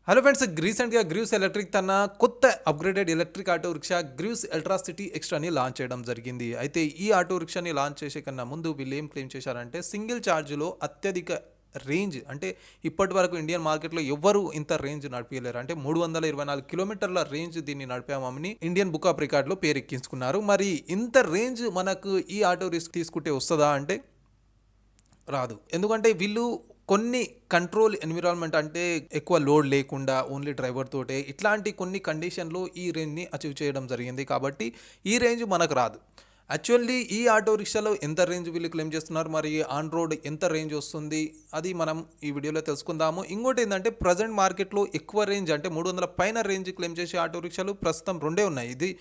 Hello friends, రీసెంట్గా Greaves electric తన కొత్త upgraded electric auto rickshaw Greaves Eltra city ఎక్స్ట్రాని లాంచ్ చేయడం జరిగింది. అయితే ఈ ఆటో రిక్షాని లాంచ్ చేసే కన్నా ముందు వీళ్ళు ఏం క్లెయిమ్ చేశారంటే సింగిల్ ఛార్జ్లో అత్యధిక రేంజ్, అంటే ఇప్పటి వరకు ఇండియన్ మార్కెట్లో ఎవ్వరు ఇంత రేంజ్ నడిపించలేరు. అంటే 324 కిలోమీటర్ల రేంజ్ దీన్ని నడిపామని ఇండియన్ బుక్ ఆఫ్ రికార్డులో పేరు ఎక్కించుకున్నారు. మరి ఇంత రేంజ్ మనకు ఈ ఆటో రిస్క్ తీసుకుంటే వస్తుందా అంటే రాదు. ఎందుకంటే వీళ్ళు కొన్ని కంట్రోల్ ఎన్విరాన్మెంట్, అంటే ఎక్కువ లోడ్ లేకుండా ఓన్లీ డ్రైవర్ తోటే ఇట్లాంటి కొన్ని కండిషన్లో ఈ రేంజ్ని అచీవ్ చేయడం జరిగింది. కాబట్టి ఈ రేంజ్ మనకు రాదు. యాక్చువల్లీ ఈ ఆటో రిక్షాలో ఎంత రేంజ్ వీళ్ళు క్లెయిమ్ చేస్తున్నారు, మరి ఆన్ రోడ్ ఎంత రేంజ్ వస్తుంది, అది మనం ఈ వీడియోలో తెలుసుకుందాము. ఇంకోటి ఏంటంటే ప్రజెంట్ మార్కెట్లో ఎక్కువ రేంజ్, అంటే 300 పైన రేంజ్ క్లెయిమ్ చేసే ఆటో రిక్షాలు ప్రస్తుతం రెండే ఉన్నాయి. ఇది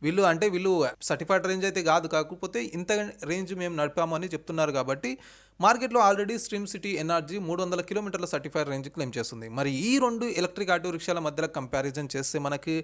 వీళ్ళు సర్టిఫైడ్ రేంజ్ అయితే కాదు, కాకపోతే ఇంత రేంజ్ మేము నడిపామని చెప్తున్నారు. కాబట్టి మార్కెట్లో ఆల్రెడీ స్ట్రీమ్ సిటీ ఎన్ఆర్జీ 300 కిలోమీటర్ల సర్టిఫైడ్ రేంజ్ క్లెయిమ్ చేస్తుంది. మరి ఈ రెండు ఎలక్ట్రిక్ ఆటో రిక్షాల మధ్యలో కంపారిజన్ చేస్తే మనకి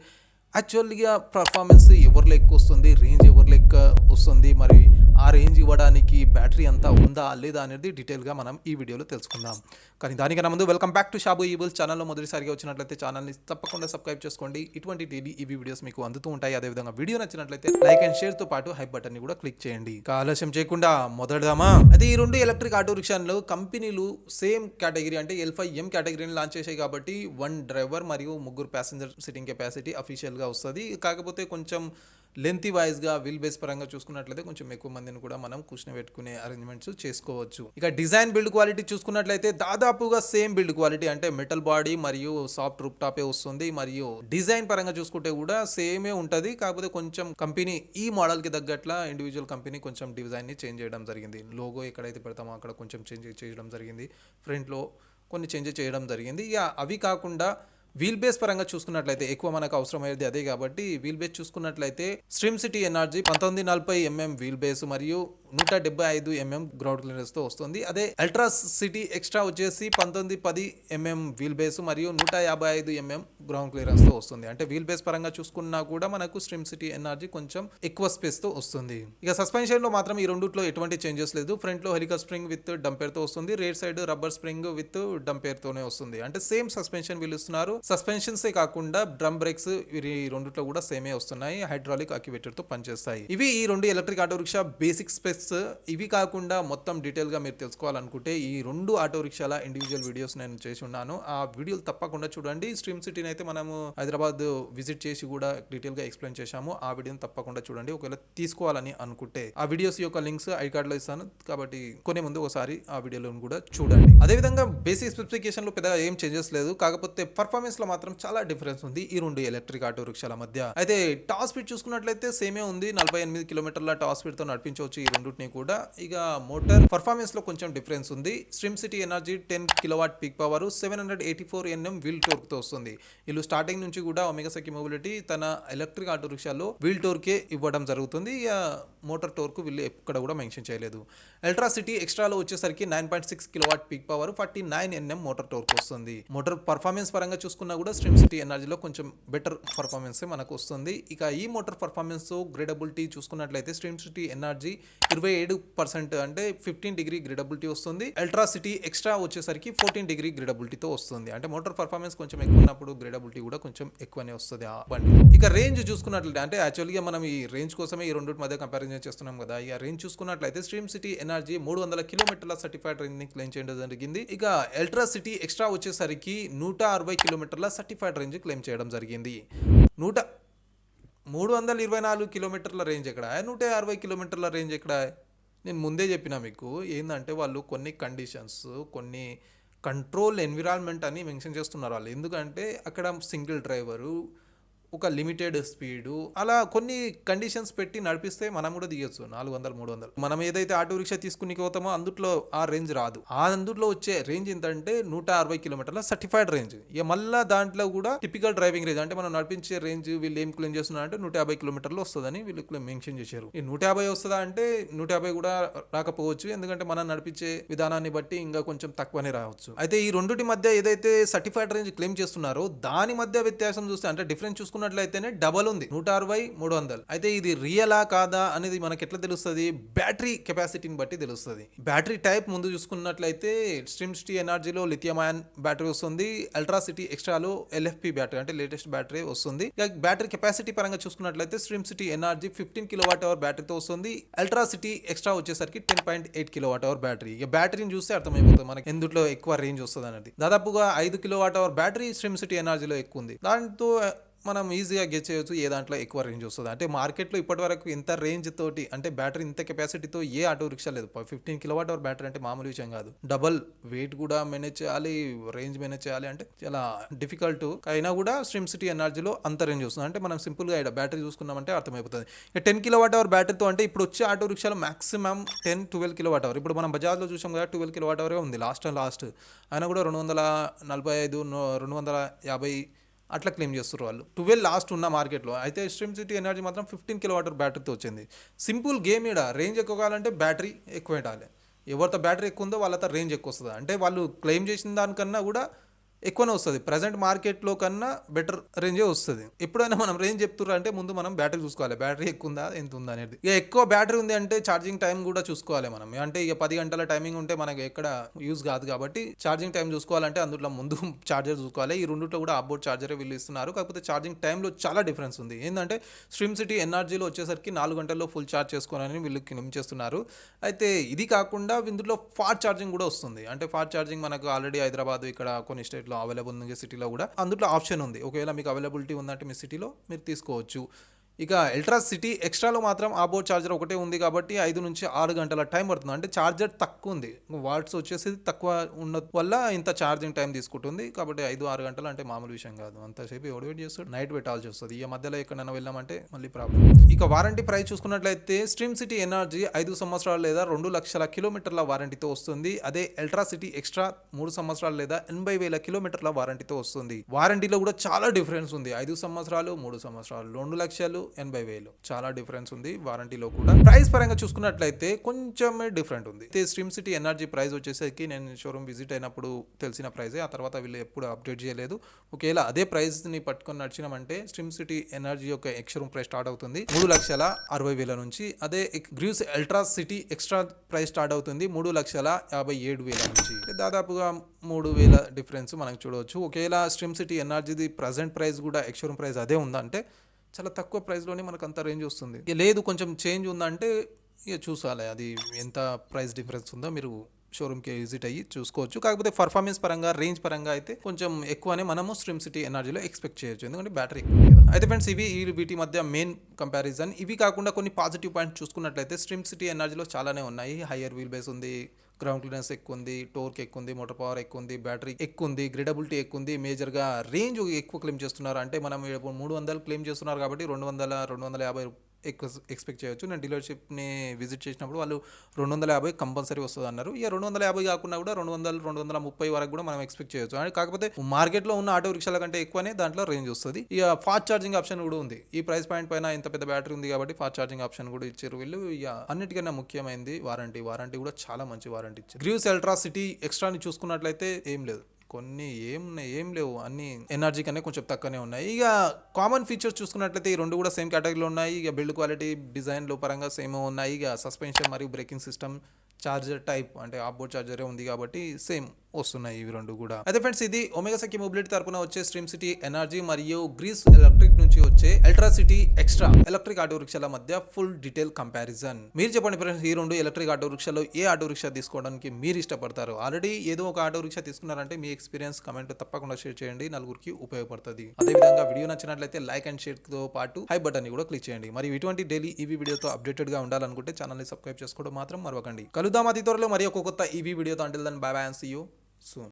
యాక్చువల్గా పర్ఫార్మెన్స్ ఎవరు లెక్క వస్తుంది, రేంజ్ ఎవరు లెక్క వస్తుంది, మరి ఆ రేంజ్ ఇవ్వడానికి బ్యాటరీ అంతా ఉందా లేదా అనేది డీటెయిల్గా మనం ఈ వీడియోలో తెలుసుకుందాం. కానీ దానికన్నా ముందు వెల్కమ్ బ్యాక్ టు షాబు ఈబుల్స్. ఛానల్లో మొదటిసారిగా వచ్చినట్లయితే ఛానల్ని తప్పకుండా సబ్స్క్రైబ్ చేసుకోండి. ఇటువంటి డైలీ ఈవీ వీడియోస్ మీకు అందుతూ ఉంటాయి. అదేవిధంగా వీడియో నచ్చినట్లయితే లైక్ అండ్ షేర్తో పాటు హైప్ బటన్ని కూడా క్లిక్ చేయండి. ఆలస్యం చేయకుండా మొదలుదామా. అయితే ఈ రెండు ఎలక్ట్రిక్ ఆటో రిక్షాలు కంపెనీలు సేమ్ కేటగిరీ, అంటే L5M కేటగిరీని లాంచ్ చేశాయి. కాబట్టి 1 డ్రైవర్ మరియు 3 ప్యాసింజర్ సిట్టింగ్ కెపాసిటీ అఫీషియల్గా వస్తుంది. కాకపోతే కొంచెం లెంతీ వైజ్గా వీల్ బేస్ పరంగా చూసుకున్నట్లయితే కొంచెం ఎక్కువ మందిని కూడా మనం కూర్చోబెట్టుకునే అరేంజ్మెంట్స్ చేసుకోవచ్చు. ఇక డిజైన్ బిల్డ్ క్వాలిటీ చూసుకున్నట్లయితే దాదాపుగా సేమ్ బిల్డ్ క్వాలిటీ, అంటే మెటల్ బాడీ మరియు సాఫ్ట్ రూప్ టాపే వస్తుంది. మరియు డిజైన్ పరంగా చూసుకుంటే కూడా సేమే ఉంటుంది. కాకపోతే కొంచెం కంపెనీ ఈ మోడల్కి తగ్గట్ల ఇండివిజువల్ కంపెనీ కొంచెం డిజైన్ని చేంజ్ చేయడం జరిగింది. లోగో ఎక్కడైతే పెడతామో అక్కడ కొంచెం చేంజ్ చేయడం జరిగింది. ఫ్రంట్లో కొన్ని చేంజెస్ చేయడం జరిగింది. ఇక అవి కాకుండా వీల్ బేస్ పరంగా చూసుకున్నట్లయితే ఎక్కువ మనకు అవసరమయ్యేది అదే. కాబట్టి వీల్ బేస్ చూసుకున్నట్లయితే stream city energy 1940 wheel base మరియు 175 గ్రౌండ్ క్లియరెన్స్ తో వస్తుంది. అదే అల్ట్రా సిటీ ఎక్స్ట్రా వచ్చేసి 1910 వీల్ బేస్ మరియు 155 గ్రౌండ్ క్లియరెన్స్ తో వస్తుంది. అంటే వీల్ బేస్ పరంగా చూసుకున్నా కూడా మనకు స్ట్రీమ్ సిటీ ఎన్ఆర్జీ కొంచెం ఎక్కువ స్పేస్ తో వస్తుంది. ఇక సస్పెన్షన్ లో మాత్రం ఈ రెండిట్లో ఎటువంటి చేంజెస్ లేదు. ఫ్రంట్ లో హెలికల్ స్ప్రింగ్ విత్ డంపేర్ తో వస్తుంది. Rear side rubber spring with damper తోనే వస్తుంది. అంటే సేమ్ సస్పెన్షన్ వీళ్ళు ఇస్తున్నారు. సస్పెన్షన్స్ కాకుండా డ్రమ్ బ్రేక్స్ ఈ రెండిట్లో కూడా సేమే వస్తున్నాయి. హైడ్రాలిక్ యాక్యువేటర్ తో పనిచేస్తాయి. ఇవి ఈ రెండు electric auto rickshaw basic specs. ఇవి కాకుండా మొత్తం డీటెయిల్ గా మీరు తెలుసుకోవాలనుకుంటే ఈ రెండు ఆటో రిక్షాల ఇండివిజువల్ వీడియోస్ నేను చేసి ఉన్నాను. ఆ వీడియోలు తప్పకుండా చూడండి. స్ట్రీమ్ సిటీని అయితే మనము హైదరాబాద్ విజిట్ చేసి కూడా డీటెయిల్ గా ఎక్స్ప్లెయిన్ చేశాము. ఆ వీడియోని తప్పకుండా చూడండి. ఒకవేళ తీసుకోవాలని అనుకుంటే ఆ వీడియోస్ యొక్క లింక్స్ ఐ కార్డ్ లో ఇస్తాను. కాబట్టి కొనే ముందు ఒకసారి ఆ వీడియోలను కూడా చూడండి. అదేవిధంగా బేసిక్ స్పెసిఫికేషన్ లో పెద్దగా ఏం చేంజెస్ లేదు. కాకపోతే పర్ఫార్మెన్స్ లో మాత్రం చాలా డిఫరెన్స్ ఉంది ఈ రెండు ఎలక్ట్రిక్ ఆటో రిక్షాల మధ్య. అయితే టాప్ స్పీడ్ చూసుకున్నట్లయితే సేమే ఉంది. 48 కిలోమీటర్ల టాప్ స్పీడ్ తో నడిపించవచ్చు ఈ రెండింటిని కూడా. ఇక మోటార్ పర్ఫార్మెన్స్ లో కొంచెం డిఫరెన్స్ ఉంది. Stream city energy 10 kilowatt peak power 784 Nm wheel torque తో వస్తుంది. వీళ్ళు స్టార్టింగ్ నుంచి కూడా ఒమేగా సఖి మొబిలిటీ తన ఎలక్ట్రిక్ ఆటో రిక్షాలో వీల్ టోర్కే ఇవ్వడం జరుగుతుంది. ఇక మోటార్ టోర్క్ వీళ్ళు ఎక్కడ కూడా మెన్షన్ చేయలేదు. అల్ట్రా సిటీ ఎక్స్ట్రాలో వచ్చేసరికి 9.6 kilowatt peak power 49 Nm motor torque వస్తుంది. మోటార్ పర్ఫార్మెన్స్ పరంగా చూసుకున్నా కూడా స్ట్రీమ్ సిటీ ఎనర్జీలో కొంచెం బెటర్ పర్ఫార్మెన్స్ మనకు వస్తుంది. ఇక ఈ మోటార్ పర్ఫార్మెన్స్ గ్రేడబిలిటీ చూసుకున్నట్లయితే స్ట్రీమ్ సిటీ ఎనర్జీ 27%, అంటే 15 డిగ్రీ గ్రేడబిలిటీ వస్తుంది. అల్ట్రా సిటీ ఎక్స్ట్రా వచ్చేసరికి 14 డిగ్రీ గ్రేడబిలిటీతో వస్తుంది. అంటే మోటార్ పర్ఫార్మెన్స్ కొంచెం ఎక్కువ ఉన్నప్పుడు గ్రేడబిలిటీ కూడా కొంచెం ఎక్కువనే వస్తుంది ఆ బండి. ఇక రేంజ్ చూసుకున్నట్లయితే, అంటే యాక్చువల్గా మనం ఈ రేంజ్ కోసమే ఈ రెండింటి మధ్య కంపారిజన్ చేస్తున్నాం కదా. ఇక రేంజ్ చూసుకున్నట్లయితే స్ట్రీమ్ సిటీ ఎనర్జీ 300 కిలోమీటర్ల సర్టిఫైడ్ రేంజ్ ని క్లెయిమ్ చేయడం జరిగింది. ఇక అల్ట్రా సిటీ ఎక్స్ట్రా వచ్చేసరికి 160 కిలోమీటర్ల సర్టిఫైడ్ రేంజ్ క్లెయిమ్ చేయడం జరిగింది. 324 కిలోమీటర్ల రేంజ్ ఎక్కడ, 160 కిలోమీటర్ల రేంజ్ ఎక్కడ? నేను ముందే చెప్పినా మీకు ఏంటంటే వాళ్ళు కొన్ని కండిషన్స్, కొన్ని కంట్రోల్ ఎన్విరాన్మెంట్ అని మెన్షన్ చేస్తున్నారు వాళ్ళు. ఎందుకంటే అక్కడ సింగిల్ డ్రైవరు, ఒక లిమిటెడ్ స్పీడు, అలా కొన్ని కండిషన్స్ పెట్టి నడిపిస్తే మనం కూడా దిగొచ్చు 400 300. మనం ఏదైతే ఆటో రిక్షా తీసుకుని పోతామో అందులో ఆ రేంజ్ రాదు. ఆ అందులో వచ్చే రేంజ్ ఏంటంటే 160 కిలోమీటర్ల సర్టిఫైడ్ రేంజ్. ఇక మళ్ళీ దాంట్లో కూడా టిపికల్ డ్రైవింగ్ రేంజ్, అంటే మనం నడిపించే రేంజ్ వీళ్ళు ఏం క్లెయిమ్ చేస్తున్నారు అంటే 150 కిలోమీటర్లు వస్తుందని వీళ్ళు మెన్షన్ చేశారు. ఈ 150 వస్తుందా అంటే 150 కూడా రాకపోవచ్చు. ఎందుకంటే మనం నడిపించే విధానాన్ని బట్టి ఇంకా కొంచెం తక్కువనే రావచ్చు. అయితే ఈ రెండింటి మధ్య ఏదైతే సర్టిఫైడ్ రేంజ్ క్లెయిమ్ చేస్తున్నారో దాని మధ్య వ్యత్యాసం చూస్తే, అంటే డిఫరెన్స్ చూసుకున్న చూసుకున్నట్లయితేనే డబల్ ఉంది 160 300. అయితే ఇది రియలా కాదా అనేది మనకి ఎట్లా తెలుస్తుంది? బ్యాటరీ కెపాసిటీని బట్టి తెలుస్తుంది. బ్యాటరీ టైప్ ముందు చూసుకున్నట్లయితే స్ట్రీమ్ సిటీ ఎనర్జీలో లిథియం అయాన్ బ్యాటరీ వస్తుంది, అల్ట్రా సిటీ ఎక్స్ట్రాలో ఎల్ఎఫ్పి బ్యాటరీ అంటే లేటెస్ట్ బ్యాటరీ వస్తుంది. ఇక బ్యాటరీ కెపాసిటీ పరంగా చూసుకున్నట్లయితే stream city energy 15 kilowatt hour బ్యాటరీతో వస్తుంది, అల్ట్రా సిటీ ఎక్స్ట్రా వచ్చేసరికి 10.8 కిలోవాట్ అవర్ బ్యాటరీ. ఇక బ్యాటరీని చూస్తే అర్థమైపోతుంది మనకి ఎందులో ఎక్కువ రేంజ్ వస్తుంది అనేది. దాదాపుగా 5 kilowatt hour battery stream city ఎనర్జీలో ఎక్కువ ఉంది. దాంతో మనం ఈజీగా గెస్ చేయొచ్చు ఏ దాంట్లో ఎక్కువ రేంజ్ వస్తుంది. అంటే మార్కెట్లో ఇప్పటి వరకు ఇంత రేంజ్ తోటి అంటే బ్యాటరీ ఇంత కెపాసిటీతో ఏ ఆటో రిక్షా లేదు. 15 కిలోవాట్ అవర్ బ్యాటరీ అంటే మామూలు విషయం కాదు. డబల్ వెయిట్ కూడా మేనేజ్ చేయాలి, రేంజ్ మేనేజ్ చేయాలి అంటే చాలా డిఫికల్ట్. అయినా కూడా స్ట్రీమ్ సిటీ ఎనర్జీలో అంత రేంజ్ వస్తుంది. అంటే మనం సింపుల్గా ఇక్కడ బ్యాటరీ చూసుకున్నామంటే అర్థమైపోతుంది. 10 కిలోవాట్ అవర్ బ్యాటరీతో అంటే ఇప్పుడు వచ్చే ఆటో రిక్షాలో మాక్సిమం 10-12 కిలోవాట్ అవర్. ఇప్పుడు మనం బజాజ్లో చూసాం కదా 12 కిలోవాట్ అవరే ఉంది లాస్ట్ అయినా కూడా 245 250 అట్లా క్లెయిమ్ చేస్తారు వాళ్ళు. 12 లాస్ట్ ఉన్న మార్కెట్లో. అయితే స్ట్రీమ్ సిటీ ఎనర్జీ మాత్రం 15 కిలోవాట్ బ్యాటరీతో వచ్చింది. సింపుల్ గేమ్ ఈడ. రేంజ్ ఎక్కువ కావాలంటే బ్యాటరీ ఎక్కువ పెట్టాలి. ఎవరితో బ్యాటరీ ఎక్కువ ఉందో వాళ్ళతో రేంజ్ ఎక్కువ వస్తుంది. అంటే వాళ్ళు క్లెయిమ్ చేసిన దానికన్నా కూడా ఎక్కువనే వస్తుంది. ప్రజెంట్ మార్కెట్లో కన్నా బెటర్ రేంజే వస్తుంది. ఎప్పుడైనా మనం రేంజ్ చెప్తున్నారు అంటే ముందు మనం బ్యాటరీ చూసుకోవాలి, బ్యాటరీ ఎక్కువ ఉందా ఎంత ఉందా అనేది. ఇక ఎక్కువ బ్యాటరీ ఉంది అంటే ఛార్జింగ్ టైం కూడా చూసుకోవాలి మనం. అంటే ఇక 10 గంటల టైమింగ్ ఉంటే మనకి ఎక్కడ యూజ్ కాదు కాబట్టి ఛార్జింగ్ టైం చూసుకోవాలంటే అందులో ముందు ఛార్జర్ చూసుకోవాలి. ఈ రెండిట్లో కూడా ఆఫ్బోర్డ్ ఛార్జరే వీళ్ళు ఇస్తున్నారు. కాకపోతే ఛార్జింగ్ టైంలో చాలా డిఫరెన్స్ ఉంది. ఏంటంటే స్ట్రీమ్ సిటీ ఎనర్జీలో వచ్చేసరికి 4 గంటల్లో ఫుల్ ఛార్జ్ చేసుకోవాలని వీళ్ళు చేస్తున్నారు. అయితే ఇది కాకుండా ఇందులో ఫాస్ట్ ఛార్జింగ్ కూడా వస్తుంది. అంటే ఫాస్ట్ ఛార్జింగ్ మనకు ఆల్రెడీ హైదరాబాద్ ఇక్కడ కొన్ని స్టేట్లో అవైలబుల్ ఉంది, సిటీలో కూడా అందులో ఆప్షన్ ఉంది. ఒకవేళ మీకు అవైలబిలిటీ ఉందంటే మీ సిటీలో మీరు తీసుకోవచ్చు. ఇక అల్ట్రా సిటీ ఎక్స్ట్రాలో మాత్రం ఆబోర్డ్ ఛార్జర్ ఒకటే ఉంది కాబట్టి 5 నుంచి 6 గంటల టైం పడుతుంది. అంటే ఛార్జర్ తక్కువ ఉంది, వాట్స్ వచ్చేసి తక్కువ ఉన్న వల్ల ఇంత ఛార్జింగ్ టైం తీసుకుంటుంది. కాబట్టి 5-6 గంటలు అంటే మామూలు విషయం కాదు. అంతసేపు ఎవడు వెయిట్ చేస్తాడు, నైట్ పెట్టాల్సి వస్తుంది. ఈ మధ్యలో ఎక్కడైనా వెళ్ళామంటే మళ్ళీ ప్రాబ్లం. ఇక వారంటీ ప్రైస్ చూసుకున్నట్లయితే స్ట్రీమ్ సిటీ ఎనర్జీ 5 సంవత్సరాలు లేదా 2 లక్షల కిలోమీటర్ల వారంటీతో వస్తుంది. అదే అల్ట్రా సిటీ ఎక్స్ట్రా 3 సంవత్సరాలు లేదా 80,000 కిలోమీటర్ల వారంటీతో వస్తుంది. వారంటీలో కూడా చాలా డిఫరెన్స్ ఉంది. 5 సంవత్సరాలు 3 సంవత్సరాలు 2 లక్షలు 80,000 చాలా డిఫరెన్స్ ఉంది వారంటీలో కూడా. ప్రైస్ పరంగా చూసుకున్నట్లయితే కొంచెమే డిఫరెంట్ ఉంది. స్ట్రీమ్ సిటీ ఎనర్జీ ప్రైస్ వచ్చేసరికి నేను షోరూమ్ విజిట్ అయినప్పుడు తెలిసిన ప్రైజే. ఆ తర్వాత వీళ్ళు ఎప్పుడు అప్డేట్ చేయలేదు. ఒకవేళ అదే ప్రైస్ ని పట్టుకొని నడిచినామంటే స్ట్రీమ్ సిటీ ఎనర్జీ యొక్క ఎక్స్షోరూమ్ ప్రైస్ స్టార్ట్ అవుతుంది 3,60,000 నుంచి. అదే Greaves ultra city extra price start అవుతుంది 3,57,000 నుంచి. దాదాపుగా 3,000 డిఫరెన్స్ మనకు చూడవచ్చు. ఒకవేళ స్ట్రీమ్ సిటీ ఎనర్జీది ప్రజెంట్ ప్రైస్ కూడా ఎక్స్షోరూమ్ ప్రైస్ అదే ఉందంటే చాలా తక్కువ ప్రైస్లోనే మనకు అంత రేంజ్ వస్తుంది. లేదు కొంచెం చేంజ్ ఉందంటే ఇక చూసాలి అది ఎంత ప్రైస్ డిఫరెన్స్ ఉందో మీరు షోరూమ్కి విజిట్ అయ్యి చూసుకోవచ్చు. కాకపోతే పర్ఫార్మెన్స్ పరంగా రేంజ్ పరంగా అయితే కొంచెం ఎక్కువనే మనము స్ట్రీమ్ సిటీ ఎనర్జీలో ఎక్స్పెక్ట్ చేయొచ్చు, ఎందుకంటే బ్యాటరీ ఎక్కువ కదా. అయితే ఫ్రెండ్స్ ఇవి వీటి మధ్య మెయిన్ కంపారిజన్. ఇవి కాకుండా కొన్ని పాజిటివ్ పాయింట్స్ చూసుకున్నట్లయితే స్ట్రీమ్ సిటీ ఎనర్జీలో చాలానే ఉన్నాయి. హయ్యర్ వీల్ బేస్ ఉంది, గ్రౌండ్ క్లియరెన్స్ ఎక్కువ ఉంది, టోర్క్ ఎక్కువ ఉంది, మోటార్ పవర్ ఎక్కువ ఉంది, బ్యాటరీ ఎక్కువ ఉంది, గ్రేడబిలిటీ ఎక్కువ ఉంది, మేజర్గా రేంజ్ ఎక్కువ క్లెయిమ్ చేస్తున్నారు. అంటే మనం 300 క్లెయిమ్ చేస్తున్నారు కాబట్టి 200-250 ఎక్కువ ఎక్స్పెక్ట్ చేయొచ్చు. నేను డీలర్షిప్ని విజిట్ చేసినప్పుడు వాళ్ళు 250 కంపల్సరీ వస్తుంది అన్నారు. ఇక 250 కాకుండా కూడా 200-230 వరకు కూడా మనం ఎక్స్పెక్ట్ చేయొచ్చు. కాకపోతే మార్కెట్లో ఉన్న ఆటో రిక్షాల కంటే ఎక్కువనే దాంట్లో రేంజ్ వస్తుంది. ఇక ఫాస్ట్ ఛార్జింగ్ ఆప్షన్ కూడా ఉంది. ఈ ప్రైస్ పాయింట్ పైన ఇంత పెద్ద బ్యాటరీ ఉంది కాబట్టి ఫాస్ట్ ఛార్జింగ్ ఆప్షన్ కూడా ఇచ్చారు వీళ్ళు. ఇక అన్నిటికన్నా ముఖ్యమైనది వారంటీ కూడా చాలా మంచి వారంటీ ఇచ్చారు. గ్రీవ్స్ అల్ట్రా సిటీ ఎక్స్ట్రాని చూసుకున్నట్లయితే ఏం లేదు, కొన్ని ఏం లేవు, అన్ని ఎనర్జీ కన్నా కొంచెం తక్కువనే ఉన్నాయి. ఇక కామన్ ఫీచర్స్ చూసుకున్నట్లయితే ఈ రెండు కూడా సేమ్ కేటగిరీలో ఉన్నాయి. ఇక బిల్డ్ క్వాలిటీ డిజైన్ లో పరంగా సేమ్ ఉన్నాయి. ఇక సస్పెన్షన్ మరియు బ్రేకింగ్ సిస్టమ్, చార్జర్ టైప్ అంటే ఆఫ్బోర్డ్ చార్జరే ఉంది కాబట్టి సేమ్ వస్తున్నాయి ఇవి రెండు కూడా. అయితే ఫ్రెండ్స్ ఇది ఒమేగా సఖీ మొబిలిటీ తరపున వచ్చే స్ట్రీమ్ సిటీ ఎనర్జీ మరియు గ్రీవ్స్ ఎలక్ట్రిక్ నుంచి వచ్చే ultra city extra electric auto రిక్షాల మధ్య ఫుల్ డీటెయిల్ కంపారిజన్. మీరు చెప్పండి ఫ్రెండ్స్, ఈ రెండు ఎలక్ట్రిక్ ఆటో రిక్షాలో ఏ ఆటో రిక్షా తీసుకోవడానికి మీరు ఇష్టపడతారు? ఆల్రెడీ ఏదో ఒక ఆటో రిక్షా తీసుకున్నారంటే మీ ఎక్స్పీరియన్స్ కమెంట్ తప్పకుండా షేర్ చేయండి, నలుగురికి ఉపయోగపడుతుంది. అదేవిధంగా వీడియో నచ్చినట్లయితే లైక్ అండ్ షేర్ తో పాటు హై బటన్ ని కూడా క్లిక్ చేయండి. మరి ఇటువంటి డైలీ ఈవీ వీడియోతో అప్డేటెడ్ గా ఉండాలనుకుంటే ఛానల్ ని సబ్స్క్రైబ్ చేసుకోవడం మాత్రం మరవకండి. కలుద్దాం అతి త్వరలో మరి ఒక కొత్త ఈవీ వీడియోతో. Until then bye bye and see you soon.